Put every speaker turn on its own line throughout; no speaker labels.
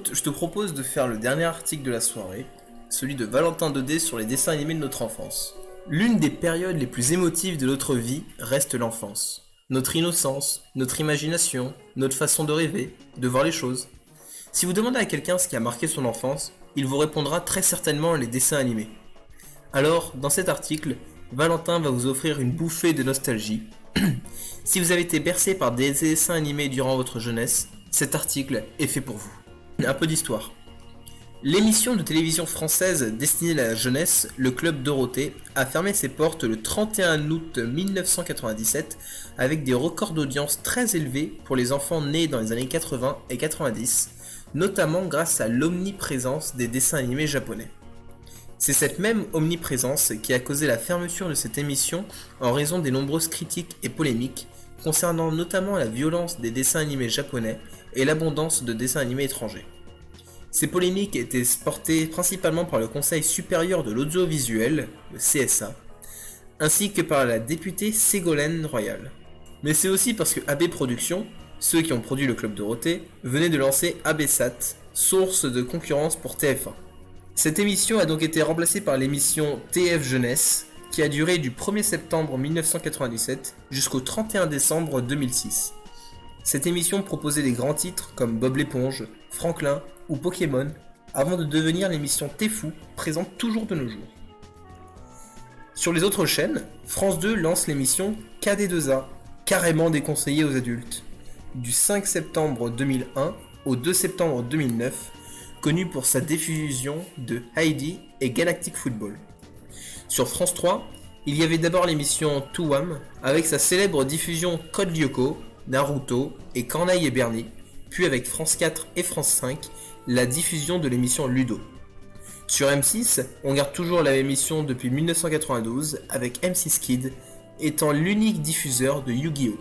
écoute, je te propose de faire le dernier article de la soirée, celui de Valentin Daudet sur les dessins animés de notre enfance. L'une des périodes les plus émotives de notre vie reste l'enfance. Notre innocence, notre imagination, notre façon de rêver, de voir les choses. Si vous demandez à quelqu'un ce qui a marqué son enfance, il vous répondra très certainement les dessins animés. Alors, dans cet article, Valentin va vous offrir une bouffée de nostalgie. Si vous avez été bercé par des dessins animés durant votre jeunesse, cet article est fait pour vous. Un peu d'histoire. L'émission de télévision française destinée à la jeunesse, le Club Dorothée, a fermé ses portes le 31 août 1997 avec des records d'audience très élevés pour les enfants nés dans les années 80 et 90, notamment grâce à l'omniprésence des dessins animés japonais. C'est cette même omniprésence qui a causé la fermeture de cette émission en raison des nombreuses critiques et polémiques concernant notamment la violence des dessins animés japonais et l'abondance de dessins animés étrangers. Ces polémiques étaient portées principalement par le Conseil supérieur de l'audiovisuel, le CSA, ainsi que par la députée Ségolène Royal. Mais c'est aussi parce que AB Productions, ceux qui ont produit le Club Dorothée, venaient de lancer ABSAT, source de concurrence pour TF1. Cette émission a donc été remplacée par l'émission TF Jeunesse, qui a duré du 1er septembre 1997 jusqu'au 31 décembre 2006. Cette émission proposait des grands titres comme Bob l'éponge, Franklin ou Pokémon, avant de devenir l'émission T-Fou, présente toujours de nos jours. Sur les autres chaînes, France 2 lance l'émission KD2A, carrément déconseillée aux adultes, du 5 septembre 2001 au 2 septembre 2009, connue pour sa diffusion de Heidi et Galactic Football. Sur France 3, il y avait d'abord l'émission Toowam, avec sa célèbre diffusion Code Lyoko, Naruto et Corneille et Bernie, puis avec France 4 et France 5, la diffusion de l'émission Ludo. Sur M6, on garde toujours la même émission depuis 1992, avec M6 Kid étant l'unique diffuseur de Yu-Gi-Oh!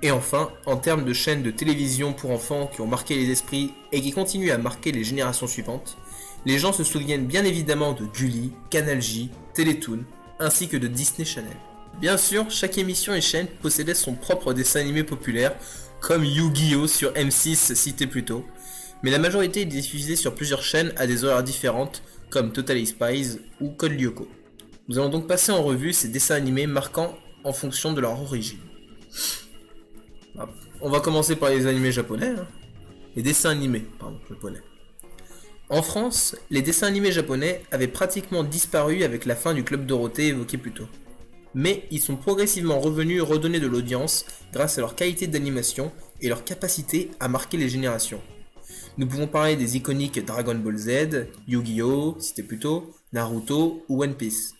Et enfin, en termes de chaînes de télévision pour enfants qui ont marqué les esprits et qui continuent à marquer les générations suivantes, les gens se souviennent bien évidemment de Gulli, Canal J, Télétoon, ainsi que de Disney Channel. Bien sûr, chaque émission et chaîne possédait son propre dessin animé populaire, comme Yu-Gi-Oh! Sur M6 cité plus tôt, mais la majorité est diffusée sur plusieurs chaînes à des horaires différentes, comme Totally Spies ou Code Lyoko. Nous allons donc passer en revue ces dessins animés marquants en fonction de leur origine. On va commencer par les animés japonais, les dessins animés, japonais. En France, les dessins animés japonais avaient pratiquement disparu avec la fin du Club Dorothée évoqué plus tôt. Mais ils sont progressivement revenus redonner de l'audience grâce à leur qualité d'animation et leur capacité à marquer les générations. Nous pouvons parler des iconiques Dragon Ball Z, Yu-Gi-Oh!, c'était plus tôt, Naruto ou One Piece.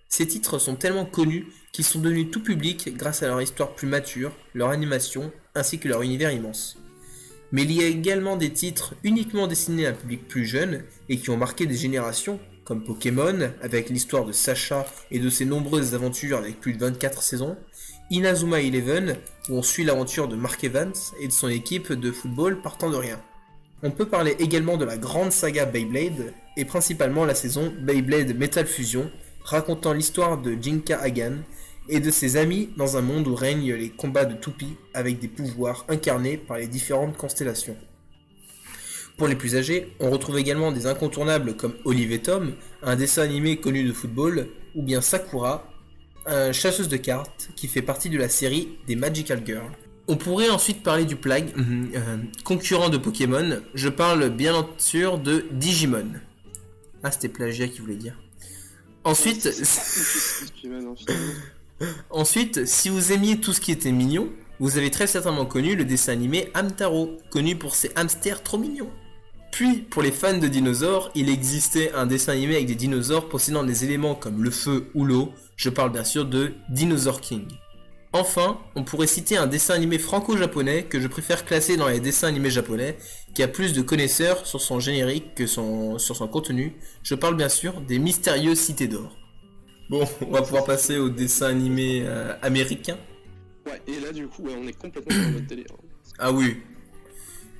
Ces titres sont tellement connus qu'ils sont devenus tout public grâce à leur histoire plus mature, leur animation, ainsi que leur univers immense. Mais il y a également des titres uniquement destinés à un public plus jeune et qui ont marqué des générations, comme Pokémon, avec l'histoire de Sacha et de ses nombreuses aventures avec plus de 24 saisons, Inazuma Eleven, où on suit l'aventure de Mark Evans et de son équipe de football partant de rien. On peut parler également de la grande saga Beyblade, et principalement la saison Beyblade Metal Fusion, racontant l'histoire de Jinka Hagan et de ses amis dans un monde où règnent les combats de toupies avec des pouvoirs incarnés par les différentes constellations. Pour les plus âgés, on retrouve également des incontournables comme Olive et Tom, un dessin animé connu de football, ou bien Sakura, un chasseuse de cartes qui fait partie de la série des Magical Girls. On pourrait ensuite parler du concurrent de Pokémon, je parle bien sûr de Digimon. Ah, c'était plagiat qui voulait dire. Ensuite, si vous aimiez tout ce qui était mignon, vous avez très certainement connu le dessin animé Hamtaro, connu pour ses hamsters trop mignons. Puis, pour les fans de dinosaures, il existait un dessin animé avec des dinosaures possédant des éléments comme le feu ou l'eau, je parle bien sûr de Dinosaur King. Enfin, on pourrait citer un dessin animé franco-japonais que je préfère classer dans les dessins animés japonais, qui a plus de connaisseurs sur son générique que sur son contenu, je parle bien sûr des mystérieuses cités d'or. Bon, on va pouvoir passer aux dessins animés américains.
Ouais, et là du coup, on est complètement dans notre délire.
Ah oui.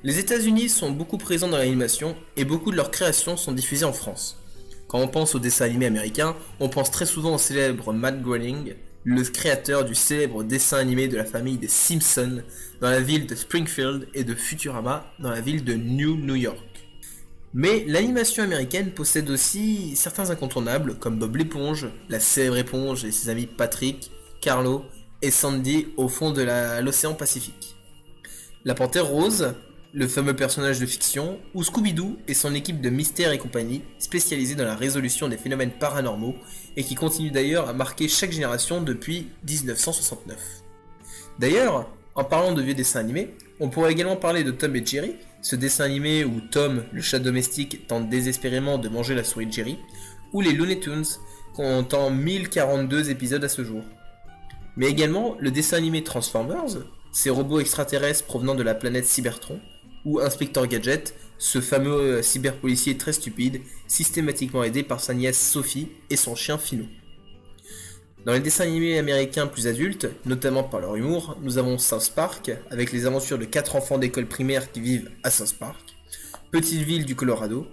Les États-Unis sont beaucoup présents dans l'animation et beaucoup de leurs créations sont diffusées en France. Quand on pense aux dessins animés américains, on pense très souvent au célèbre Matt Groening, le créateur du célèbre dessin animé de la famille des Simpsons dans la ville de Springfield et de Futurama dans la ville de New York. Mais l'animation américaine possède aussi certains incontournables comme Bob l'éponge, la célèbre éponge et ses amis Patrick, Carlo et Sandy au fond de l'océan Pacifique. La Panthère Rose, le fameux personnage de fiction, ou Scooby-Doo et son équipe de mystère et compagnie, spécialisée dans la résolution des phénomènes paranormaux et qui continue d'ailleurs à marquer chaque génération depuis 1969. D'ailleurs, en parlant de vieux dessins animés, on pourrait également parler de Tom et Jerry, ce dessin animé où Tom, le chat domestique, tente désespérément de manger la souris de Jerry, ou les Looney Tunes, comptant 1042 épisodes à ce jour. Mais également le dessin animé Transformers, ces robots extraterrestres provenant de la planète Cybertron, ou Inspector Gadget, ce fameux cyberpolicier très stupide, systématiquement aidé par sa nièce Sophie et son chien Philo. Dans les dessins animés américains plus adultes, notamment par leur humour, nous avons South Park, avec les aventures de 4 enfants d'école primaire qui vivent à South Park, Petite ville du Colorado,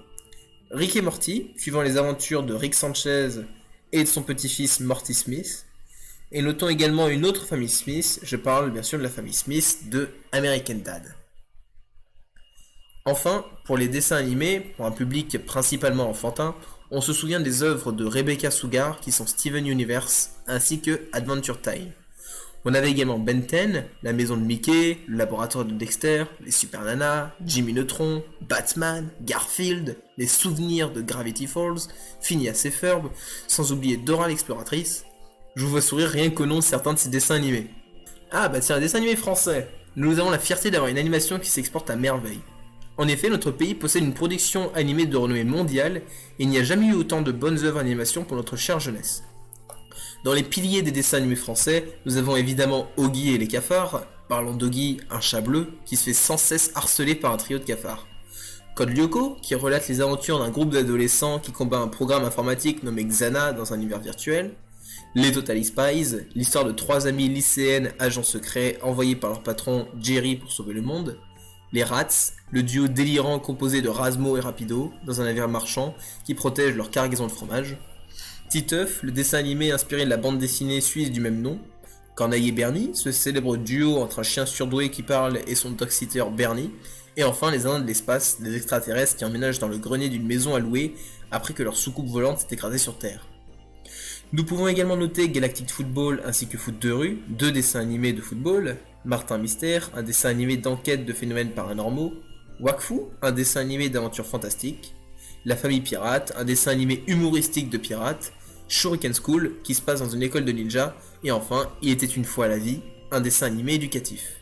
Rick et Morty, suivant les aventures de Rick Sanchez et de son petit-fils Morty Smith, et notons également une autre famille Smith, je parle bien sûr de la famille Smith de American Dad. Enfin, pour les dessins animés, pour un public principalement enfantin, on se souvient des œuvres de Rebecca Sugar qui sont Steven Universe ainsi que Adventure Time. On avait également Ben 10, la maison de Mickey, le laboratoire de Dexter, les Super Nanas, Jimmy Neutron, Batman, Garfield, les souvenirs de Gravity Falls, Phineas et Ferb, sans oublier Dora l'exploratrice. Je vous vois sourire rien qu'au nom de certains de ces dessins animés. Ah bah tiens, un dessin animé français. Nous avons la fierté d'avoir une animation qui s'exporte à merveille. En effet, notre pays possède une production animée de renommée mondiale et il n'y a jamais eu autant de bonnes œuvres d'animation pour notre chère jeunesse. Dans les piliers des dessins animés français, nous avons évidemment Oggy et les cafards, parlant d'Oggy, un chat bleu, qui se fait sans cesse harceler par un trio de cafards. Code Lyoko, qui relate les aventures d'un groupe d'adolescents qui combat un programme informatique nommé Xana dans un univers virtuel. Les Totally Spies, l'histoire de 3 amies lycéennes agents secrets envoyés par leur patron Jerry pour sauver le monde. Les Rats, le duo délirant composé de Razmo et Rapido, dans un navire marchand qui protège leur cargaison de fromage. Titeuf, le dessin animé inspiré de la bande dessinée suisse du même nom. Corneille et Bernie, ce célèbre duo entre un chien surdoué qui parle et son dog-sitter Bernie. Et enfin les Indiens de l'espace, des extraterrestres qui emménagent dans le grenier d'une maison à louer après que leur soucoupe volante s'est écrasée sur Terre. Nous pouvons également noter Galactic Football ainsi que Foot de rue, 2 dessins animés de football, Martin Mystère, un dessin animé d'enquête de phénomènes paranormaux, Wakfu, un dessin animé d'aventures fantastiques, La Famille Pirate, un dessin animé humoristique de pirates, Shuriken School, qui se passe dans une école de ninja, et enfin, Il était une fois la vie, un dessin animé éducatif.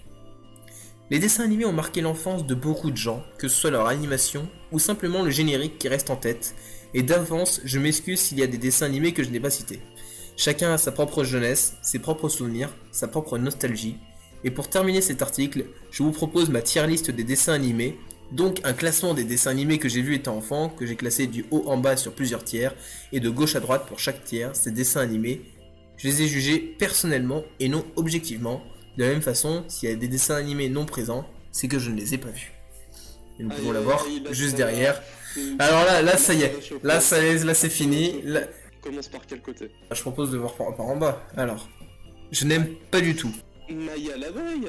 Les dessins animés ont marqué l'enfance de beaucoup de gens, que ce soit leur animation ou simplement le générique qui reste en tête, et d'avance, je m'excuse s'il y a des dessins animés que je n'ai pas cités. Chacun a sa propre jeunesse, ses propres souvenirs, sa propre nostalgie, et pour terminer cet article, je vous propose ma tier list des dessins animés, donc un classement des dessins animés que j'ai vus étant enfant, que j'ai classé du haut en bas sur plusieurs tiers, et de gauche à droite pour chaque tiers, ces dessins animés. Je les ai jugés personnellement et non objectivement. De la même façon, s'il y a des dessins animés non présents, c'est que je ne les ai pas vus. Et nous pouvons la voir juste derrière. Alors là ça y est, là c'est fini. Là...
Commence par quel côté?
Je propose de voir par en bas. Alors, je n'aime pas du tout.
Maya l'abeille.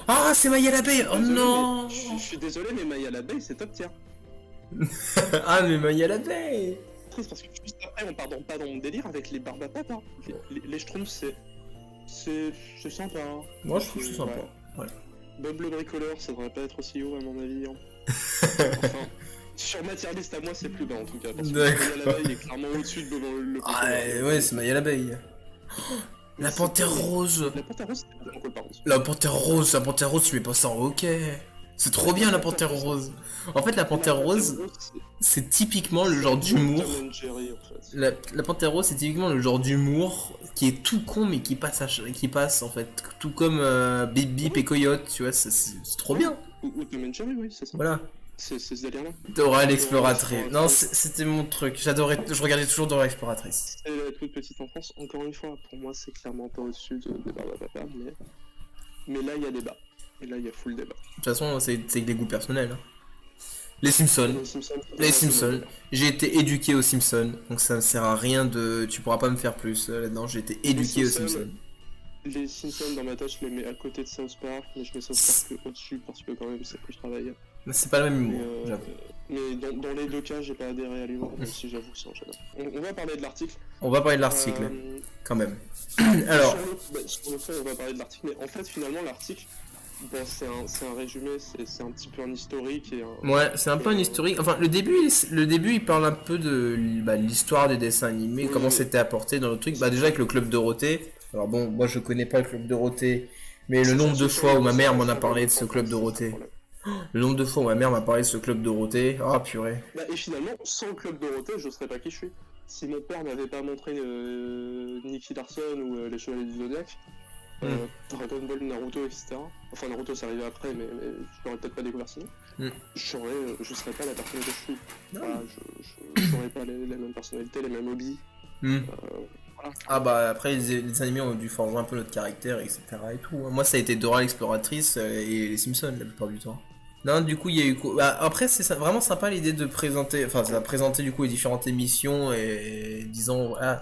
Ah, c'est Maya l'abeille. Oh
Désolé,
non.
Je suis désolé, mais Maya l'abeille, c'est top tier.
Ah, mais Maya l'abeille.
Triste parce que juste après, on part pas dans mon délire avec les barbes à papa. Les Schtroumpfs, c'est sympa. Hein.
Moi, je trouve que c'est sympa. Ouais.
Bob le bricoleur, ça devrait pas être aussi haut à mon avis. Hein. Enfin, sur ma tier list à moi, c'est plus bas en tout cas. Parce que Maya l'abeille est clairement au-dessus de Bob le bricoleur.
Ah, ouais, c'est Maya l'abeille. La panthère rose.
La panthère rose, c'est vraiment cool par contre.
La panthère rose, tu mets pas ça en hockey. C'est trop bien la panthère rose. En fait, la panthère rose, c'est typiquement le genre d'humour. La panthère rose, c'est typiquement le genre d'humour qui est tout con mais qui passe en fait. Tout comme Bip Bip et Coyote, tu vois, c'est trop bien.
Ou Tom and Jerry, oui, c'est ça.
Voilà.
C'est ce délire-là.
Dora l'exploratrice. Non, c'était mon truc. J'adorais, je regardais toujours Dora l'exploratrice.
C'est la toute petite enfance. Encore une fois, pour moi, c'est clairement pas au-dessus de Barbe à Papa, mais là, il y a débat. Et là, il y a full débat.
De toute façon, c'est des goûts personnels. Hein. Les Simpsons. Les
Ouais,
Simpsons. J'ai été éduqué aux Simpsons, donc ça ne sert à rien de... Tu pourras pas me faire plus là-dedans, j'ai été éduqué aux Simpsons.
Les Simpsons dans ma tête, je les mets à côté de South Park, mais je mets South Park au-dessus parce que quand même c'est plus travaillé.
C'est pas le même
Mais,
humour, j'avoue.
mais dans les deux cas, j'ai pas adhéré à l'humour, même si j'avoue que c'est enchaînant. On va parler de l'article.
On va parler de l'article, quand même. Alors...
Sur le fond, on va parler de l'article, mais en fait, finalement, l'article, bon, c'est un résumé, c'est un petit peu un historique et un...
Ouais, c'est un peu un historique. Enfin, le début, il parle un peu de l'histoire des dessins animés, comment c'était apporté dans le truc. Bah, déjà avec le Club Dorothée. Alors bon, moi je connais pas le Club Dorothée, mais le nombre de fois où ma mère m'en a parlé de ce Club Dorothée. Le nombre de fois où ma mère m'a parlé de ce Club Dorothée. Ah, purée.
Bah, et finalement, sans le Club Dorothée, je serais pas qui je suis. Si mon père n'avait pas montré Nicky Larson ou les Chevaliers du Zodiac, Dragon Ball, Naruto, etc. Enfin, Naruto, c'est arrivé après, mais je l'aurais peut-être pas découvert sinon. Je serais pas la personne que je suis. Voilà, je n'aurais pas les mêmes personnalités, les mêmes hobbies. Voilà.
Ah bah après les animés ont dû forger un peu notre caractère, etc. et tout. Moi ça a été Dora l'exploratrice et les Simpsons la plupart du temps. Non, du coup il y a eu... Bah, après c'est vraiment sympa l'idée de présenter, enfin ça a présenté du coup les différentes émissions et disons, ah,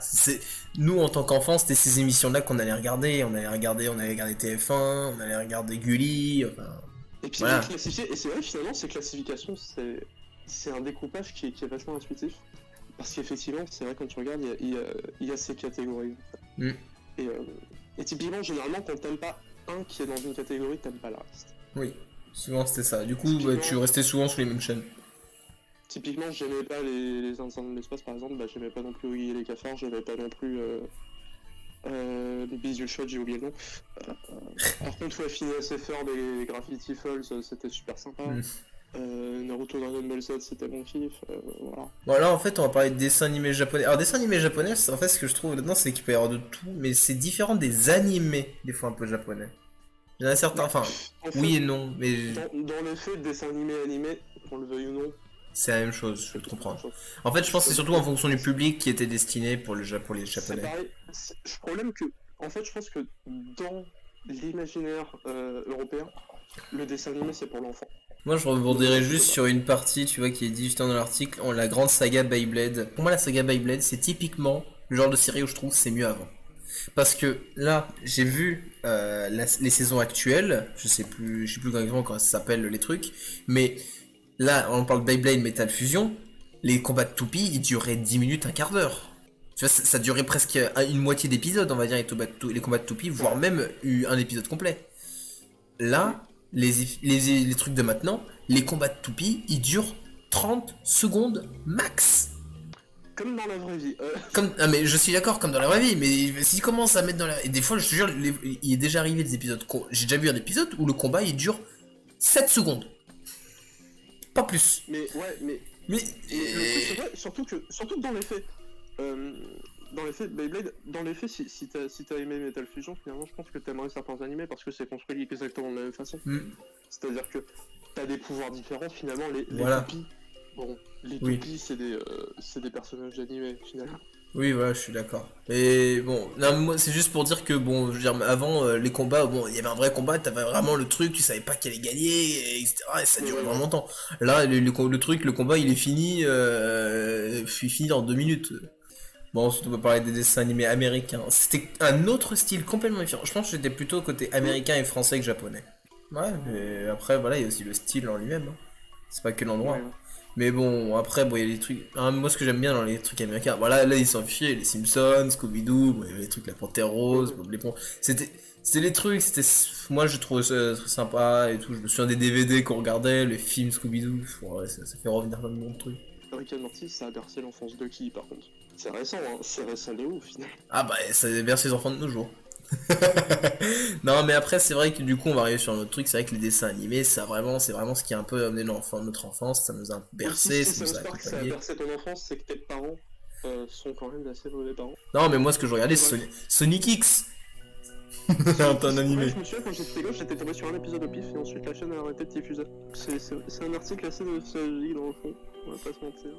nous en tant qu'enfants c'était ces émissions là qu'on allait regarder, on allait regarder TF1, on allait regarder Gulli, enfin...
Et puis
voilà.
classifié, et c'est vrai finalement ces classifications c'est un découpage qui est vachement intuitif. Parce qu'effectivement, c'est vrai, quand tu regardes, il y a ces catégories. Et typiquement, généralement, quand t'aimes pas un qui est dans une catégorie, t'aimes pas le reste.
Oui, souvent c'était ça. Du coup, tu restais souvent sur les mêmes chaînes.
Typiquement, j'aimais pas les Incendies de l'espace, par exemple, j'aimais pas non plus Oggy et les cafards, j'aimais pas non plus les Bisul Shot, j'ai oublié le nom. Par contre, ouais, Phineas et Ferb et les Graffiti Falls, c'était super sympa. Naruto Dragon Ball Z c'était mon kiff, voilà.
Bon là en fait on va parler de dessins animés japonais. Alors dessins animés japonais, en fait ce que je trouve là-dedans c'est qu'il peut y avoir de tout, mais c'est différent des animés des fois un peu japonais. Il y en a certains, enfin en oui et non, mais...
Dans les faits, dessin animé, qu'on le veuille ou non,
c'est la même chose, je te comprends. En fait je pense que c'est surtout en fonction du public qui était destiné pour les japonais.
C'est pareil, le problème que, en fait je pense que dans l'imaginaire européen, le dessin animé c'est pour l'enfant.
Moi je rebondirais juste sur une partie, tu vois, qui est dit justement dans l'article, la grande saga Beyblade. Pour moi la saga Beyblade c'est typiquement le genre de série où je trouve c'est mieux avant. Parce que là, j'ai vu les saisons actuelles, je sais plus exactement comment ça s'appelle les trucs, mais là on parle de Beyblade Metal Fusion, les combats de toupies ils duraient 10 minutes, un quart d'heure. Tu vois, ça durait presque une moitié d'épisode on va dire les combats de toupies, voire même un épisode complet. Là... Les trucs de maintenant, les combats de toupies, ils durent 30 secondes max.
Comme dans la vraie vie.
Ah mais je suis d'accord, comme dans la vraie vie, mais s'ils commencent à mettre dans la... Et des fois, je te jure, il est déjà arrivé des épisodes... J'ai déjà vu un épisode où le combat, il dure 7 secondes. Pas plus.
Mais ouais, mais... c'est vrai, surtout que dans les faits... Dans les faits, Beyblade, si t'as aimé Metal Fusion, finalement, je pense que t'aimerais certains animés parce que c'est construit exactement de la même façon. C'est-à-dire que t'as des pouvoirs différents, finalement, les toupies. Bon, les toupies, c'est des personnages animés, finalement.
Oui, voilà, je suis d'accord. Et bon, non, moi, c'est juste pour dire que, bon, je veux dire, avant, les combats, bon, il y avait un vrai combat, t'avais vraiment le truc, tu savais pas qui allait gagner, etc., et ça durait vraiment longtemps. Là, le combat, il est fini, fini en 2 minutes. Bon, ensuite on peut parler des dessins animés américains. C'était un autre style complètement différent. Je pense que j'étais plutôt côté américain et français que japonais. Ouais, mais après, voilà, il y a aussi le style en lui-même. Hein. C'est pas que l'endroit. Ouais. Mais bon, après, bon, il y a les trucs... moi, ce que j'aime bien dans les trucs américains... Voilà, là, ils s'en fichaient. Les Simpsons, Scooby-Doo, bon, il y avait les trucs La Panthère Rose, Bob l'éponge... C'était les trucs, moi, je trouvais ça très sympa et tout. Je me souviens des DVD qu'on regardait, les films Scooby-Doo. Ouais, ça fait revenir dans le monde de trucs.
Rick and Morty, ça a bercé l'enfance de qui, par contre? C'est récent, hein, c'est récent de ouf, finalement.
Ah bah, ça berce les enfants de nos jours. Non, mais après, c'est vrai que du coup, on va arriver sur un autre truc. C'est vrai que les dessins animés, c'est vraiment ce qui a un peu amené notre enfance. Ça nous a bercé, ça nous a accompagné.
Ça a bercé ton enfance, c'est que tes parents sont quand même d'assez mauvais parents.
Non, mais moi, ce que je regardais, c'est Sonic X. Un animé.
Je me souviens, quand j'étais gosse, j'étais tombé sur un épisode au pif et ensuite la chaîne a arrêté de diffuser. C'est un article assez nostalgique dans le fond, on va pas se mentir.